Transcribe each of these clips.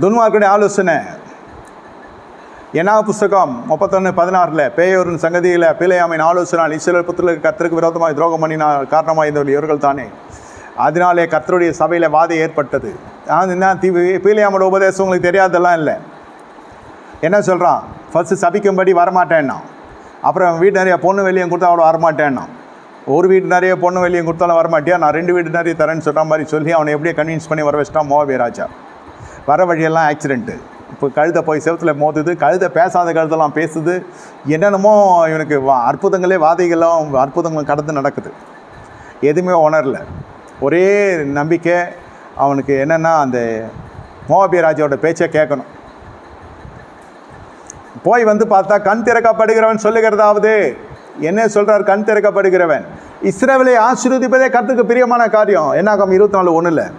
துன்மார்க்குடைய ஆலோசனை. புஸ்தகம் 31:16 பேயோரின் சங்கதியில் பிலேயாமின் ஆலோசனால் இஸ்ரவேல் புத்திரருக்கு கர்த்தருக்கு விரோதமாக துரோகம் பண்ணினால் காரணமாக இருந்தவர்கள் இவர்கள் தானே. அதனாலே கர்த்தருடைய சபையில் வாதம் ஏற்பட்டது. என்ன பிலேயாமோட உபதேசம் உங்களுக்கு தெரியாதெல்லாம் இல்லை. என்ன சொல்கிறான்? ஃபஸ்ட்டு சபிக்கும்படி வரமாட்டேன்னா, அப்புறம் வீட்டு நிறைய பொண்ணு வெளியும் கொடுத்தா அவனை வரமாட்டேன்னா, ஒரு வீட்டு நிறைய பொண்ணு வெளியும் கொடுத்தாலும் வரமாட்டியா, நான் 2 வீட்டு நிறைய தரேன்னு சொல்கிற மாதிரி சொல்லி அவனை எப்படியே கன்வின்ஸ் பண்ணி வர வச்சிட்டான் மோவாபிய ராஜா. வர வழியெல்லாம் ஆக்சிடென்ட்டு. இப்போ கழுதை போய் செவத்தில் மோதுது, கழுதை பேசாத கழுதெல்லாம் பேசுது, என்னென்னமோ இவனுக்கு அற்புதங்களே வாதைகளும் அற்புதங்களும் கடந்து நடக்குது. எதுவுமே உணரல. ஒரே நம்பிக்கை அவனுக்கு என்னென்னா அந்த மோவாபிய ராஜாவோட பேச்சை கேட்கணும். போய் பார்த்தா கண் திறக்கப்படுகிறவன் சொல்லுகிறதாவது என்ன சொல்கிறார்? கண் திறக்கப்படுகிறவன் இஸ்ரவேலை ஆசீர்வதிப்பதே கர்த்தருக்கு பிரியமான காரியம். என்னாகும் 24:1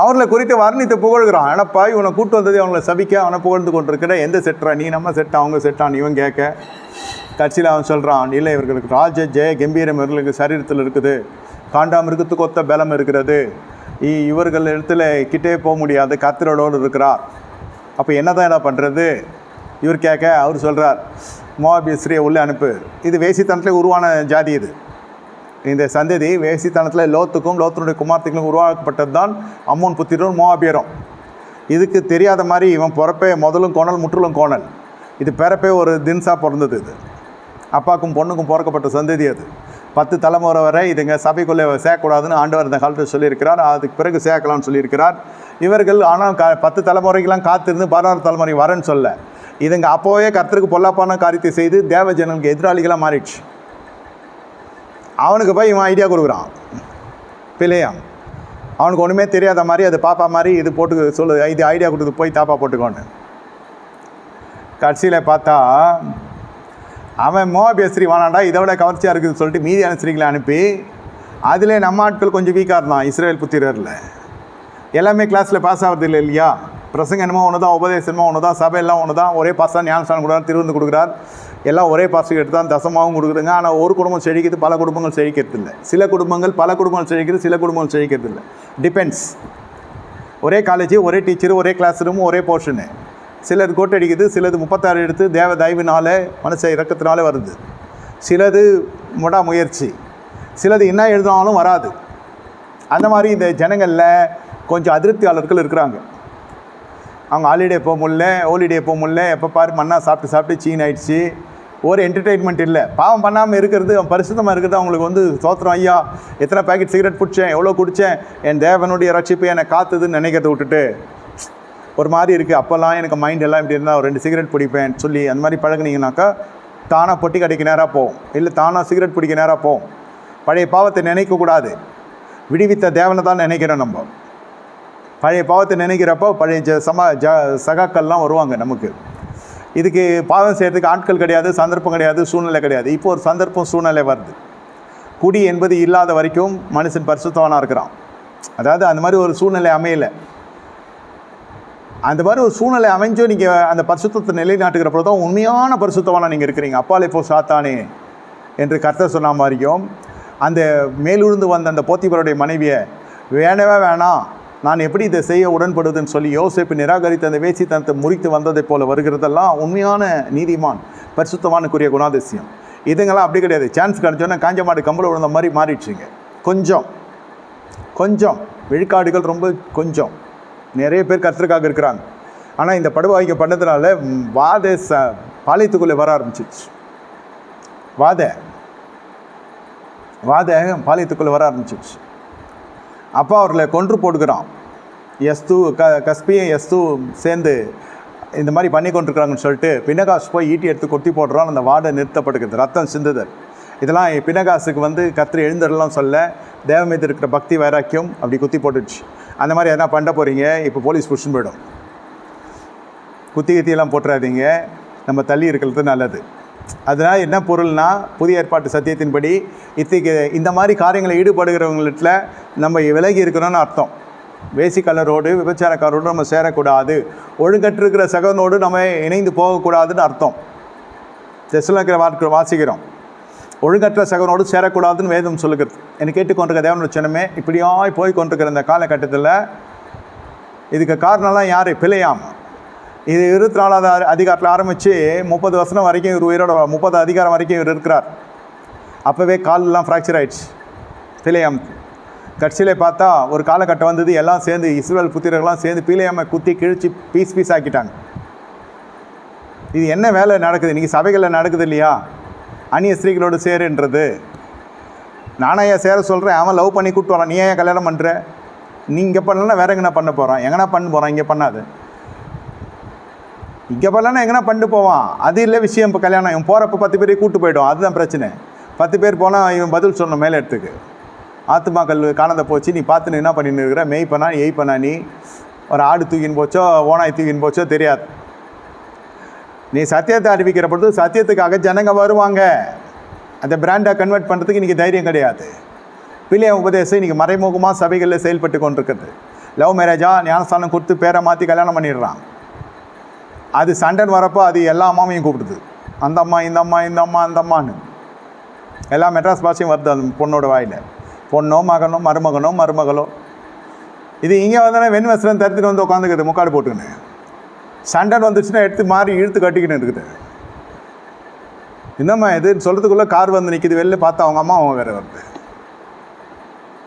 அவர்களை குறித்து வர்ணித்து புகழ்கிறான். எனப்பா இவனை கூட்டு வந்தது அவங்கள சபிக்க, அவனை புகழ்ந்து கொண்டிருக்கிற எந்த செட்டா நீ? நம்ம செட்டா அவங்க செட்டான் இவன் கேட்க, கட்சியில் அவன் சொல்கிறான், இல்லை இவர்களுக்கு ராஜ ஜெய கம்பீரம் இவர்களுக்கு சரீரத்தில் இருக்குது, காண்டாமிருகத்துக்கு ஒத்த பலம் இருக்கிறது, இவர்கள் இடத்துல கிட்டே போக முடியாது, கர்த்தரோடு இருக்கிறார். அப்போ என்ன தான் என்ன பண்ணுறது? இவர் கேட்க அவர் சொல்கிறார், மோவாபிய ஸ்திரியை உள்ளே அனுப்பு. இது வேசித்தனத்தில் உருவான ஜாதி. இது இந்த சந்ததி வேசித்தனத்தில் லோத்துக்கும் லோத்தனுடைய குமார்த்திகளும் உருவாக்கப்பட்டது தான் அம்மோன் புத்திரரும் மோவாபியரும். இதுக்கு தெரியாத மாதிரி இவன் பிறப்பே முதலும் கோணல் முற்றிலும் கோணல். இது பிறப்பே ஒரு தின்ஸாக பிறந்தது. இது அப்பாவுக்கும் பொண்ணுக்கும் பிறக்கப்பட்ட சந்ததி. அது 10 தலைமுறை வரை இதுங்க சபைக்குள்ளே சேர்க்கக்கூடாதுன்னு ஆண்டவர் இந்த காலத்தில் சொல்லியிருக்கிறார். அதுக்கு பிறகு சேர்க்கலாம்னு சொல்லியிருக்கிறார். இவர்கள் ஆனால் 10 தலைமுறைக்கெல்லாம் காத்திருந்து 16 தலைமுறை வரேன்னு சொல்ல, இதுங்க அப்போவே கர்த்தருக்கு பொல்லாப்பான காரியத்தை செய்து தேவ ஜனங்களுக்கு எதிராளிகளாக மாறிடுச்சு. அவனுக்கு போய் இவன் ஐடியா கொடுக்குறான். பிள்ளையாம் அவனுக்கு ஒன்றுமே தெரியாத மாதிரி, அது பாப்பா மாதிரி இது போட்டு சொல்லு, இது ஐடியா கொடுத்து போய் தாப்பா போட்டுக்கோன்னு. கடைசியில் பார்த்தா அவன் மோவாபிய ஸ்திரீ வானாண்டா இதை விட கவர்ச்சியாக இருக்குதுன்னு சொல்லிட்டு மீதியான ஸ்திரீகளை அனுப்பி, அதிலே நம்ம ஆட்கள் கொஞ்சம் வீக்காக இருந்தான். இஸ்ரவேல் புத்திரரில் எல்லாமே கிளாஸில் பாஸ் ஆகிறது இல்லை இல்லையா? பிரசங்க என்னமோ ஒன்று தான், உபதேசமோ ஒன்று தான், சபையெல்லாம் ஒன்று தான், ஒரே பாஸ் தான், ஞானஸ்தானம் கொடுக்குறார், திருவிருந்து கொடுக்குறார், எல்லாம் ஒரே பாஸ்க்கு எடுத்து தான் தசமாகவும் கொடுக்குதுங்க. ஆனால் ஒரு குடும்பம் செழிக்குது, பல குடும்பங்கள் செழிக்கிறது இல்லை. சில குடும்பங்கள் பல குடும்பங்கள் செழிக்கிறது, சில குடும்பங்கள் செழிக்கிறது இல்லை. டிபெண்ட்ஸ். ஒரே காலேஜ், ஒரே டீச்சரு, ஒரே கிளாஸ் ரூமு, ஒரே போர்ஷனு. சிலது கோட்டை அடிக்குது, சிலது 36 எடுத்து தேவ தயவினால மனுஷ இறக்கத்தினாலே வருது, சிலது முடா முயற்சி, சிலது என்ன எழுதினாலும் வராது. அந்த மாதிரி இந்த ஜனங்களில் கொஞ்சம் அதிருப்தியாளர்கள் இருக்கிறாங்க. அவங்க ஹாலிடே போக முடியல, ஹோலிடே போக முடியல, எப்போ பாரு மண்ணா சாப்பிட்டு சீன் ஆகிடுச்சு. ஒரு என்டர்டெயின்மெண்ட் இல்லை. பாவம் பண்ணாமல் இருக்கிறது, பரிசுத்தமாக இருக்கிறது அவங்களுக்கு சோத்திரம். ஐயா எத்தனை பேக்கெட் சிகரெட் பிடிச்சேன், எவ்வளோ குடித்தேன், என் தேவனுடைய ரட்சிப்பு என்னை காத்துதுன்னு நினைக்கிறத விட்டுட்டு ஒரு மாதிரி இருக்குது. அப்போல்லாம் எனக்கு மைண்ட் எல்லாம் இப்படி இருந்தால் ஒரு 2 சிகரெட் பிடிப்பேன் சொல்லி அந்த மாதிரி பழகுனீங்கன்னாக்கா தானாக பொட்டி கடைக்கு நேராக போகும், இல்லை தானாக சிகரெட் பிடிக்க நேராக போகும். பழைய பாவத்தை நினைக்கக்கூடாது. விடுவித்த தேவனை தான் நினைக்கிறோம். நம்ம பழைய பாவத்தை நினைக்கிறப்போ பழைய சகாக்கள்லாம் வருவாங்க நமக்கு. இதுக்கு பாவம் செய்கிறதுக்கு ஆட்கள் கிடையாது, சந்தர்ப்பம் கிடையாது, சூழ்நிலை கிடையாது. இப்போ ஒரு சந்தர்ப்பம் சூழ்நிலை வருது. குடி என்பது இல்லாத வரைக்கும் மனுஷன் பரிசுத்தவானாக இருக்கிறான். அதாவது அந்த மாதிரி ஒரு சூழ்நிலை அமையலை. அந்த மாதிரி ஒரு சூழ்நிலை அமைஞ்சோ நீங்கள் அந்த பரிசுத்தத்தை நிலைநாட்டுகிறப்போ தான் உண்மையான பரிசுத்தவானாக நீங்கள் இருக்கிறீங்க. அப்பாலே போ சாத்தானே என்று கர்த்தர் சொன்ன மாதிரியும் அந்த மேலுழுந்து வந்த அந்த போத்திபருடைய மனைவியை வேணவே வேணாம், நான் எப்படி இதை செய்ய உடன்படுதுன்னு சொல்லி யோசேப்பு நிராகரித்து அந்த வேசித்தனத்தை முறித்து வந்ததை போல் வருகிறதெல்லாம் உண்மையான நீதிமான் பரிசுத்தவானுக்குரிய குணாதிசயம். இதுங்கெல்லாம் அப்படி கிடையாது. சான்ஸ் கிடச்சோன்னா காஞ்ச மாடு கம்பளை விழுந்த மாதிரி மாறிடுச்சிங்க. கொஞ்சம் விழுக்காடுகள் ரொம்ப கொஞ்சம். நிறைய பேர் கர்த்தருக்காக இருக்கிறாங்க. ஆனால் இந்த படுவாய்க்கு பண்ணதுனால பாளையத்துக்குள்ளே வர ஆரம்பிச்சிச்சு. பாளையத்துக்குள்ளே வர ஆரம்பிச்சிச்சு. அப்பா அவர்களை கொன்று போட்டுக்கிறான். கஸ்பியும் எஸ்து சேர்ந்து இந்த மாதிரி பண்ணி கொண்டிருக்கிறாங்கன்னு சொல்லிட்டு பினகாஸ் போய் ஈட்டி எடுத்து கொத்தி போடுறான். அந்த வாடை நிறுத்தப்படுகிறது, ரத்தம் சிந்துதல். இதெல்லாம் பினகாஸுக்கு கர்த்தர் எழுந்தரெல்லாம் சொல்ல தேவ மீது இருக்கிற பக்தி வைராக்கியம் அப்படி குத்தி போட்டுடுச்சு. அந்த மாதிரி எதனா பண்ண போகிறீங்க, இப்போ போலீஸ் புடிச்சுன்னு போயிடும். குத்தியெல்லாம் போட்டுறாதீங்க, நம்ம தள்ளி இருக்கிறது நல்லது. அதனால் என்ன பொருள்னா, புதிய ஏற்பாட்டு சத்தியத்தின்படி இந்த மாதிரி காரியங்களை ஈடுபடுகிறவங்களிடத்துல நம்ம விலகி இருக்கிறோன்னு அர்த்தம். வேசிக்கல்லரோடு விபச்சாரக்காரோடு நம்ம சேரக்கூடாது, ஒழுங்கற்றிருக்கிற சகோதரனோடு நம்ம இணைந்து போகக்கூடாதுன்னு அர்த்தம். தெசலோனிக்கேயர் வாசிக்கிறோம், ஒழுங்கற்ற சகோதரனோடு சேரக்கூடாதுன்னு வேதம் சொல்லுகிறது. என்னை கேட்டுக்கொண்டிருக்க தேவனுடைய ஜனமே, இப்படியாய் போய் கொண்டிருக்கிற இந்த காலகட்டத்தில் இதுக்கு காரணம்லாம் யார்? பிலேயாம். இது 24வது அதிகாரத்தில் ஆரம்பித்து 30 வசனம் வரைக்கும் இவர் உயிரோட 30 அதிகாரம் வரைக்கும் இவர் இருக்கிறார். அப்போவே காலெலாம் ஃப்ராக்சர் ஆகிடுச்சு பிலேயாம். கட்சியில் பார்த்தா ஒரு காலகட்டம் வந்தது, எல்லாம் சேர்ந்து இஸ்ரவேல் புத்திரர்கள்லாம் சேர்ந்து பிலேயாமை குத்தி கிழிச்சு பீஸ் ஆக்கிட்டாங்க. இது என்ன வேலை நடக்குது இன்றைக்கி சபைகளில் நடக்குது இல்லையா? அந்நிய ஸ்திரீகளோடு சேருன்றது. நானே சேர சொல்கிறேன், அவன் லவ் பண்ணி கூப்பிட்டு வரான், நீ ஏன் கல்யாணம் பண்ணுற? நீ இங்கே பண்ணலன்னா வேறு எங்கன்னா பண்ண போகிறான், எங்கன்னா பண்ண போகிறான், இங்கே பண்ணாது. இங்கே பண்ணலன்னா எங்கன்னா பண்ணிட்டு போவான். அது இல்லை விஷயம். இப்போ கல்யாணம் இவன் போகிறப்ப 10 பேரையும் கூப்பிட்டு போய்டும், அதுதான் பிரச்சனை. 10 பேர் போனால் இவன் பதில் சொன்ன மேலே இடத்துக்கு ஆத்துமாக்கள் காணாத போச்சு, நீ பார்த்துன்னு என்ன பண்ணின்னு இருக்கிற? மெய் பண்ணா எய் பண்ணா, நீ ஒரு ஆடு தூக்கின்னு போச்சோ ஓனாய் தூக்கின்னு போச்சோ தெரியாது. நீ சத்தியத்தை அறிவிக்கிற பொழுது சத்தியத்துக்காக ஜனங்க வருவாங்க. அந்த பிராண்டாக கன்வெர்ட் பண்ணுறதுக்கு இன்றைக்கி தைரியம் கிடையாது. பிலேயாம் உபதேசம் இன்றைக்கி மறைமுகமாக சபைகளில் செயல்பட்டு கொண்டிருக்குது. லவ் மேரேஜாக ஞானஸ்தானம் கொடுத்து பேரை மாற்றி கல்யாணம் பண்ணிடுறான். அது சண்டன் வரப்போ அது எல்லா அம்மாவையும் கூப்பிடுது, அந்த அம்மா இந்த அம்மா இந்த அம்மா அந்த அம்மான்னு. எல்லா மெட்ராஸ் பாஷையும் வருது அந்த பொண்ணோட வாயில். பொண்ணோ மகனோ மருமகளோ. இது இங்கே வந்தோடனே வெண் வஸ்திரம் தடுத்துட்டு வந்து உட்காந்துக்குது முக்காடு போட்டுக்கின்னு. சண்டன் வந்துச்சுன்னா எடுத்து மாறி இழுத்து கட்டிக்கின்னு இருக்குது. என்னம்மா இதுன்னு சொல்கிறதுக்குள்ளே கார் வந்து நிற்கிது. வெளில பார்த்தா அவங்க அம்மா அவங்க வேறு வருது.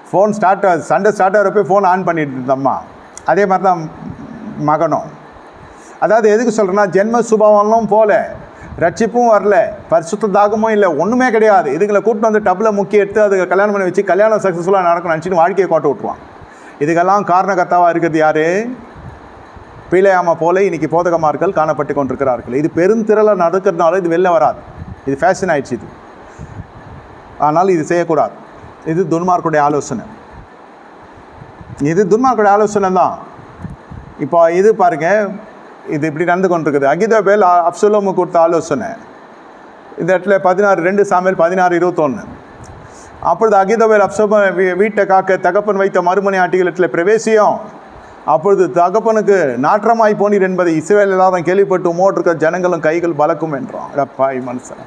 ஃபோன் ஸ்டார்ட் ஆகுது, சண்டை ஸ்டார்ட் ஆகிறப்போ ஃபோன் ஆன் பண்ணிட்டு இருந்தம்மா. அதே மாதிரி தான் மகனும். அதாவது எதுக்கு சொல்கிறேன்னா, ஜென்ம சுபாவம்லாம் போல, ரட்சிப்பும் வரல, பரிசுத்த தாகமும் இல்லை, ஒன்றுமே கிடையாது. இதுங்களை கூப்பிட்டு வந்து டப்பில் முக்கிய எடுத்து அதுக்கு கல்யாணம் பண்ணி வச்சு கல்யாணம் சக்ஸஸ்ஃபுல்லாக நடக்கணும் நினச்சின்னு வாழ்க்கையை கோட்டை விட்டுருவான். இதுக்கெல்லாம் காரணகர்த்தாவாக இருக்கிறது யார்? பிலேயாமை போல இன்றைக்கி போதகமார்கள் காணப்பட்டு கொண்டிருக்கிறார்கள். இது பெருந்திரளாக நடக்கிறதுனால இது வெளில வராது. இது ஃபேஷன் ஆயிடுச்சு இது. ஆனால் இது செய்யக்கூடாது. இது துன்மார்க்குடைய ஆலோசனை. இது துன்மார்க்குடைய ஆலோசனை தான். இப்போ இது பாருங்கள், இது இப்படி நடந்து கொண்டிருக்குது. அகிதோபேல் அப்சலோமுக்கு கொடுத்த ஆலோசனை இந்த இடத்துல 2 சாமுவேல் 16:21. அப்பொழுது அகிதோபேல் அப்சலோம் வீட்டை காக்க தகப்பன் வைத்த மறுமனை ஆட்டிகளிடத்தில் பிரவேசியும். அப்பொழுது தகப்பனுக்கு நாற்றமாய் போனீர் என்பதை இஸ்ரவேல் எல்லாரும் கேள்விப்பட்டு உமோட்டிருக்க ஜனங்களும் கைகள் பலக்கும் என்றான். அடப்பாய் மனுஷன்.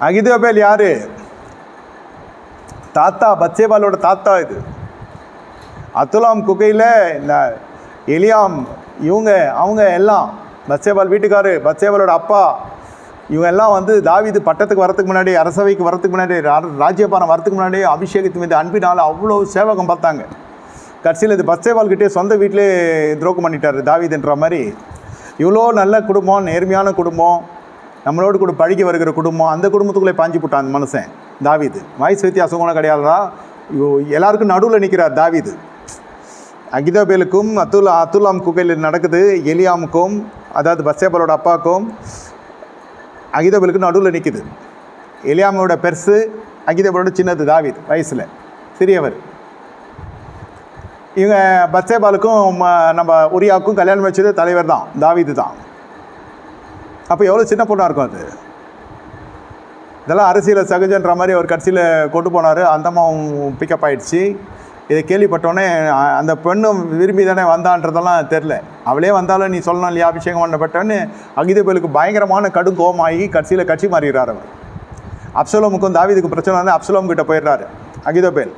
அகிதோபேல் யாரு? தாத்தா, பத்சேபாலோட தாத்தா. இது அத்துலாம் குகையில் இந்த எலியாம் அவங்க எல்லாம் பத்சேபால் வீட்டுக்காரு, பத்சேபாலோட அப்பா, இவங்க எல்லாம் வந்து தாவீது பட்டத்துக்கு வரத்துக்கு முன்னாடி, அரசவைக்கு வரத்துக்கு முன்னாடி, ராஜ்யபாரம் வரத்துக்கு முன்னாடி அபிஷேகத்து மீது அன்பினால் அவ்வளோ சேவகம் பார்த்தாங்க. கடைசியில் இது பத்சேபால்கிட்டே சொந்த வீட்டிலே துரோகம் பண்ணிட்டார் தாவீதுன்ற மாதிரி. இவ்வளோ நல்ல குடும்பம், நேர்மையான குடும்பம், நம்மளோடு கூட பழகி வருகிற குடும்பம், அந்த குடும்பத்துக்குள்ளே பாஞ்சு போட்டான் அந்த மனுஷன் தாவீது. வயசு வித்தியாசம் கூட கிடையாதுடா, எல்லாருக்கும் நடுவில் நிற்கிறார் தாவீது. அகிதோபேலுக்கும் அத்துலாம் குகையில் நடக்குது. எலியாமுக்கும், அதாவது பத்சேபாலோட அப்பாவுக்கும் அகிதோபேலுக்கும் நடுவில் நிற்குது. எலியாமோட பெருசு, அகிதோபேலோட சின்னது தாவீது, வயசில் சிறியவர். இவங்க பத்சேபாலுக்கும் நம்ம உரியாவுக்கும் கல்யாணம் வச்சது தலைவர் தான், தாவீது தான். அப்போ எவ்வளோ சின்ன பொண்ணாக இருக்கும் அது. இதெல்லாம் அரசியல் சகஜன்ற மாதிரி அவர் கட்சியில் கொண்டு போனார். அந்தமாவும் பிக்கப் ஆகிடுச்சு. இதை கேள்விப்பட்டோன்னே அந்த பெண்ணும் விரும்பி தானே வந்தான்றதெல்லாம் தெரில. அவளே வந்தாலும் நீ சொல்லணும் இல்லையா அபிஷேகம் பண்ணப்பட்டோன்னு அகிதோபேலுக்கு பயங்கரமான கடும் கோபமாகி கட்சியில் கட்சி மாறிடுறார் அவர். அப்சலோமுக்கும் தாவீதுக்கும் பிரச்சனை வந்து அப்சலோம் கிட்ட போயிடுறாரு அகிதோபேல்.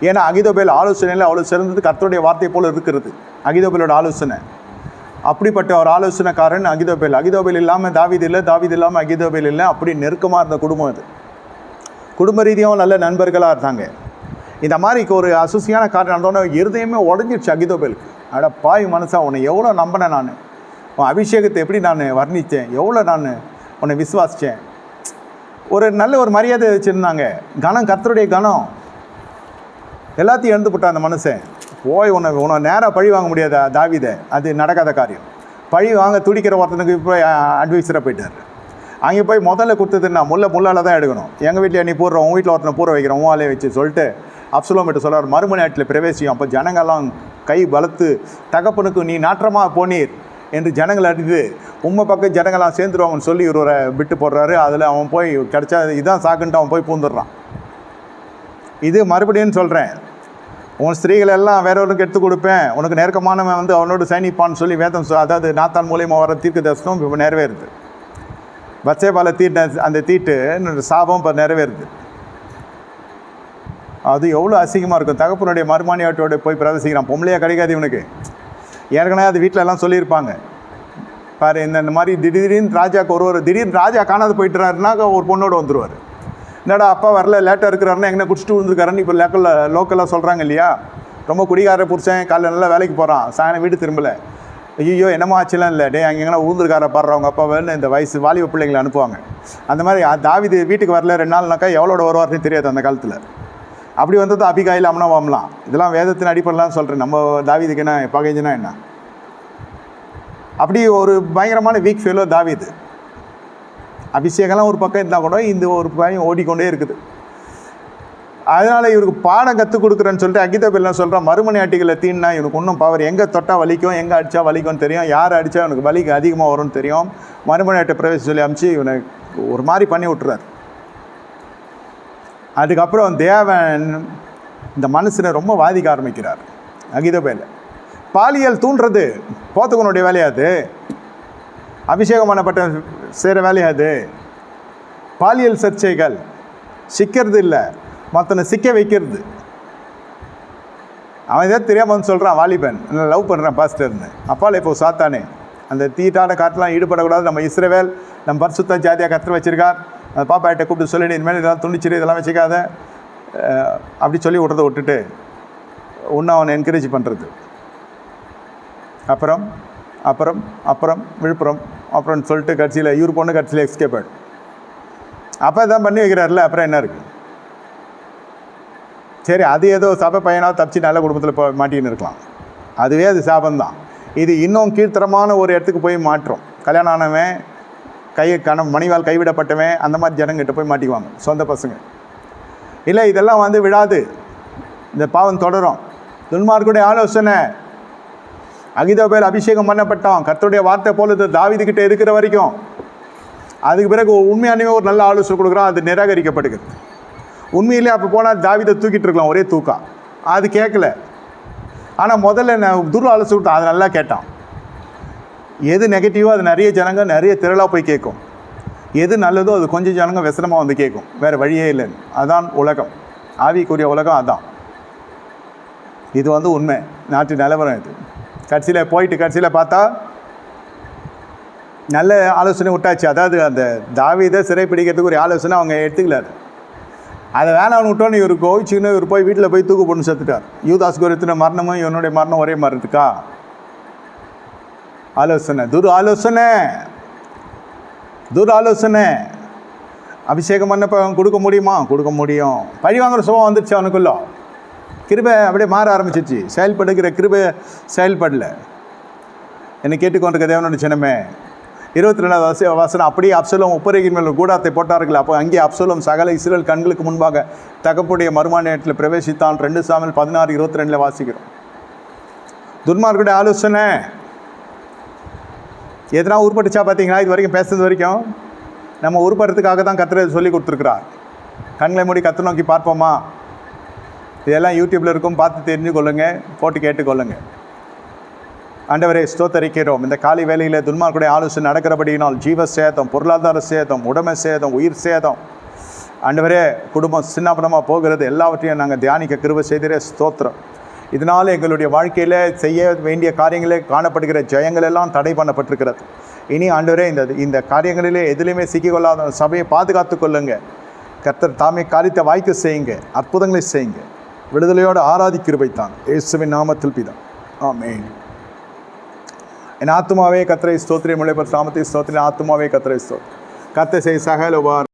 ஏன்னா அகிதோபேல் ஆலோசனையில் அவ்வளோ சிறந்தது, கர்த்தருடைய வார்த்தை போல் இருக்கிறது அகிதோபேலோட ஆலோசனை. அப்படிப்பட்ட ஒரு ஆலோசனைக்காரன் அகிதோபேல். அகிதோபேல் இல்லாமல் தாவீது இல்லை, தாவீது இல்லாமல் அகிதோபேல் இல்லை. அப்படி நெருக்கமாக இருந்த குடும்பம் அது. குடும்ப ரீதியாகவும் நல்ல நண்பர்களாக இருந்தாங்க. இந்த மாதிரி ஒரு அசுசியான காரணம் நடந்தோன்னே இருதயமே உடஞ்சிடுச்சு அகிதோபேலுக்கு. அட பாய் மனசா, உன்னை எவ்வளோ நம்பினேன் நான், உன் அபிஷேகத்தை எப்படி நான் வர்ணித்தேன், எவ்வளோ நான் உன்னை விசுவாசித்தேன். ஒரு மரியாதை வச்சுருந்தாங்க. கனம், கர்த்தருடைய கனம் எல்லாத்தையும் இழந்து போட்டான் அந்த மனுஷன். போய் உன்னை நேராக பழி வாங்க முடியாத தாவீதை, அது நடக்காத காரியம். பழி வாங்க துடிக்கிற ஒருத்தனுக்கு போய் அட்வைஸராக போயிட்டார். அங்கே போய் முதல்ல கொடுத்ததுன்னா முள்ளால் தான் எடுக்கணும். எங்கள் வீட்டில் நீ போடுறோம், உங்கள் வீட்டில் ஒருத்தனை பூர வைக்கிறோம், உன் ஆளே வச்சு சொல்லிட்டு அப்சலோமிட்ட சொல்கிறார், மறுமணி ஆட்டில் பிரவேசியும். அப்போ ஜனங்கள்லாம் கை பலத்து, தகப்பனுக்கு நீ நாற்றமாக போனீர் என்று ஜனங்கள் அடித்து உண்மை பக்கம் ஜனங்கள்லாம் சேர்ந்துருவாங்கன்னு சொல்லி இவரை விட்டு போடுறாரு. அதில் அவன் போய் கிடச்சா இதுதான் சாக்குன்ட்டு அவன் போய் பூந்துடுறான். இது மறுபடியும் சொல்கிறேன், உன் ஸ்திரீகள் எல்லாம் வேறொருக்கு எடுத்து கொடுப்பேன், உனக்கு நெருக்கமானவன் வந்து அவனோடு சைனிப்பான்னு சொல்லி வேதம், அதாவது நாத்தான் மூலியமாக வர தீர்க்க தரிசனம் இப்போ நிறைவேறுது. பத்சேபால தீட்ட அந்த தீட்டு சாபம் இப்போ நிறைவேறுது. அது எவ்வளோ அசிங்கமாக இருக்கும். தகப்பனுடைய மருமானியாட்டோட போய் பிரவேசிக்கிறான். பொம்பளையாக கிடைக்காது இவனுக்கு. ஏற்கனவே அது வீட்டில் எல்லாம் சொல்லியிருப்பாங்க. பாரு இந்த மாதிரி திடீர்னு ராஜாவுக்கு திடீர்னு ராஜா காணாது போயிட்டுறாருன்னா ஒரு பொண்ணோடு வந்துடுவார். என்னடா அப்பா வரல லேட்டாக இருக்கிறாருன்னா எங்கே குடிச்சிட்டு விழுந்துருக்காருன்னு இப்போ லோக்கலாக சொல்கிறாங்க இல்லையா. ரொம்ப குடிகார புருஷன், காலைல நல்லா வேலைக்கு போகிறான், சாயங்காலம் வீடு திரும்பலை, ஐயோ என்னமோ ஆச்சுலாம் இல்லை, டே அங்கே எங்கன்னா ஊந்துருக்கார பாடுறவங்க அப்பா வேணுன்னு இந்த வயசு வாலிப பிள்ளைங்களை அனுப்புவாங்க. அந்த மாதிரி தாவீது வீட்டுக்கு வரல 2 நாள்னாக்கா எவ்வளோட வருவார்னு தெரியாது அந்த காலத்தில். அப்படி வந்தது அபிகாயில் அம்னோவாம்லாம். இதெல்லாம் வேதத்தின் அடிப்படைலாம் சொல்கிறேன். நம்ம தாவீதுக்கு என்ன பகைஞ்சுனா என்ன. அப்படி ஒரு பயங்கரமான வீக் ஃபெயிலோ தாவீது. அபிஷேகம்லாம் ஒரு பக்கம் இருந்தால் கூட இந்த ஒரு பையன் ஓடிக்கொண்டே இருக்குது. அதனால் இவருக்கு பாடம் கற்றுக் கொடுக்குறேன்னு சொல்லிட்டு அகிதோப்பேல் சொல்கிறான், மறுமனையாட்டிகளை தீன்னா இவனுக்கு இன்னும் பவர், எங்கே தொட்டால் வலிக்கும், எங்கே அடித்தா வலிக்கும்னு தெரியும், யார் அடித்தா இவனுக்கு வலிக்கு அதிகமாக வரும்னு தெரியும். மறுமனையாட்டை பிரவேசி சொல்லி அமுச்சு இவனை ஒரு மாதிரி பண்ணி விட்டுறாரு. அதுக்கப்புறம் தேவன் இந்த மனுஷனை ரொம்ப வாதிக்க ஆரம்பிக்கிறார். அகிதோப்பேல் பாலியல் தூண்டுறது போத்துக்கனுடைய வேலையாது, அபிஷேகம் பண்ணப்பட்ட செய்கிற வேலையாது. பாலியல் சர்ச்சைகள், சிக்கிறது இல்லை, மற்றனை சிக்க வைக்கிறது. அவன் எதாவது தெரியாமல் வந்து சொல்கிறான், வாலிபன் நான் லவ் பண்ணுறேன் பாஸ்டர்னு. அப்பால் இப்போ சாத்தானே அந்த தீட்டான காட்டெலாம் ஈடுபடக்கூடாது, நம்ம இஸ்ரவேல் நம்ம பரிசுத்த ஜாதியாக கற்று வச்சுருக்கார், அந்த பாப்பாயிட்ட கூப்பிட்டு சொல்லிடு, இனிமேல் இதெல்லாம் துணிச்சிரு, இதெல்லாம் வச்சுக்காத அப்படி சொல்லி விட்றதை விட்டுட்டு ஒன்று அவனை என்கரேஜ் பண்ணுறது. அப்புறம் அப்புறம் அப்புறம் விழுப்புரம் அப்புறம்னு சொல்லிட்டு கட்சியில் இவர் பொண்ணு கட்சியில் எஸ்கேப் ஆகிடும். அப்போ இதான் பண்ணி வைக்கிறாருல, அப்புறம் என்ன இருக்குது. சரி, அது ஏதோ சபை பையனாக தப்பிச்சு நல்ல குடும்பத்தில் மாட்டின்னு இருக்கலாம், அதுவே அது சாபந்தான். இது இன்னும் கீழ்த்தரமான ஒரு இடத்துக்கு போய் மாற்றோம். கல்யாணம் ஆனவன் மணிவால் கைவிடப்பட்டவன் அந்த மாதிரி ஜனங்கிட்ட போய் மாட்டிக்குவாங்க சொந்த பசங்க. இல்லை இதெல்லாம் வந்து விடாது, இந்த பாவம் தொடரும். துன்மார்க்குடைய ஆலோசனை, அகிதோப்பேல் அபிஷேகம் பண்ணப்பட்டான், கர்த்தருடைய வார்த்தை போல தாவீதுகிட்ட இருக்கிற வரைக்கும். அதுக்கு பிறகு உண்மையானவே ஒரு நல்ல ஆலோசனை கொடுக்குறான், அது நிராகரிக்கப்படுகிறது. உண்மையிலே அப்போ போனால் தாவீதை தூக்கிட்டு இருக்கலாம், ஒரே தூக்கா, அது கேட்கல. ஆனால் முதல்ல நான் துரு ஆலோசனை கொடுத்தேன், அது நல்லா கேட்டான். எது நெகட்டிவோ அது நிறைய ஜனங்க நிறைய திரளாக போய் கேட்கும், எது நல்லதோ அது கொஞ்சம் ஜனங்க விசனமாக வந்து கேட்கும், வேறு வழியே இல்லைன்னு. அதான் உலகம், ஆவிக்குரிய உலகம் அதான். இது வந்து உண்மை, நாட்டு நிலவரம். இது கடைசியில் பார்த்தா நல்ல ஆலோசனை விட்டாச்சு. அதாவது அந்த தாவீதை சிறைப்பிடிக்கிறதுக்கு ஒரு ஆலோசனை அவங்க எடுத்துக்கலாரு. அதை வேணாம்னு விட்டோன்னு இவர் கோவிச்சுன்னு இவர் போய் வீட்டில் போய் தூக்கு போட்டு செத்துட்டார். யூதாஸ் கோரித்தின மரணமும் இவனுடைய மரணம் ஒரே மாதிரி இருக்கா? ஆலோசனை, துரு ஆலோசனை. அபிஷேகம் பண்ணப்போ அவன் கொடுக்க முடியுமா? கொடுக்க முடியும். பழி வாங்குற சுபம் வந்துடுச்சு அவனுக்குள்ள. கிருபை அப்படியே மாற ஆரம்பிச்சிச்சு, செயல்படுகிற கிருபை செயல்படல. என்னை கேட்டுக்கொண்டிருக்க தேவனுடைய சின்னமே, 22வது வசனம், அப்படியே அப்சலோம் உப்பரையின் மேல் கூடாத்தை போட்டார்கள். அப்போ அங்கே அப்சலோம் சகல இஸ்ரவேல் கண்களுக்கு முன்பாக தகப்புடைய மறுமனையாட்டில் பிரவேசித்தான். 2 சாமுவேல் 16:22 வாசிக்கிறோம். துன்மார்க்குடைய ஆலோசனை எதனா உருப்பட்டுச்சா பார்த்தீங்களா? இது வரைக்கும் பேசுறது வரைக்கும் நம்ம உருப்படுறதுக்காக தான் கர்த்தர் சொல்லி கொடுத்துருக்குறார். கண்களை மூடி கர்த்தரை நோக்கி பார்ப்போமா? இதெல்லாம் யூடியூப்பில் இருக்கும், பார்த்து தெரிஞ்சு கொள்ளுங்கள், போட்டு கேட்டுக்கொள்ளுங்கள். ஆண்டவரே ஸ்தோத்தரிக்கிறோம். இந்த காலை வேளையில் துன்மார்க்குடைய ஆலோசனை நடக்கிறபடியினால் ஜீவ சேதம், பொருளாதார சேதம், உடைமை சேதம், உயிர் சேதம், ஆண்டவரே குடும்பம் சின்னப்படமாக போகிறது, எல்லாவற்றையும் நாங்கள் தியானிக்க கிருபை செய்திரே ஸ்தோத்திரம். இதனால் எங்களுடைய வாழ்க்கையில் செய்ய வேண்டிய காரியங்களே காணப்படுகிற ஜெயங்கள் எல்லாம் தடை பண்ணப்பட்டிருக்கிறது. இனி ஆண்டவரே இந்த காரியங்களிலே எதுலேயுமே சிக்கிக்கொள்ளாத சபையை பாதுகாத்து கொள்ளுங்க. கர்த்தர் தாமே காரியத்தை வாய்க்க செய்யுங்க, அற்புதங்களை செய்யுங்க. விடுதலையோடு ஆராதிக்கிருபைத்தான் இயேசுவின் நாமத்தில் பிதா, ஆமென். என் ஆத்துமாவே கர்த்தரை ஸ்தோத்திரம், முளைப்பர் நாமத்தை ஸ்தோத்திரம். ஆத்துமாவே கர்த்தரை ஸ்தோத்திரம். கர்த்தர் செய்ய சகல உபகாரம்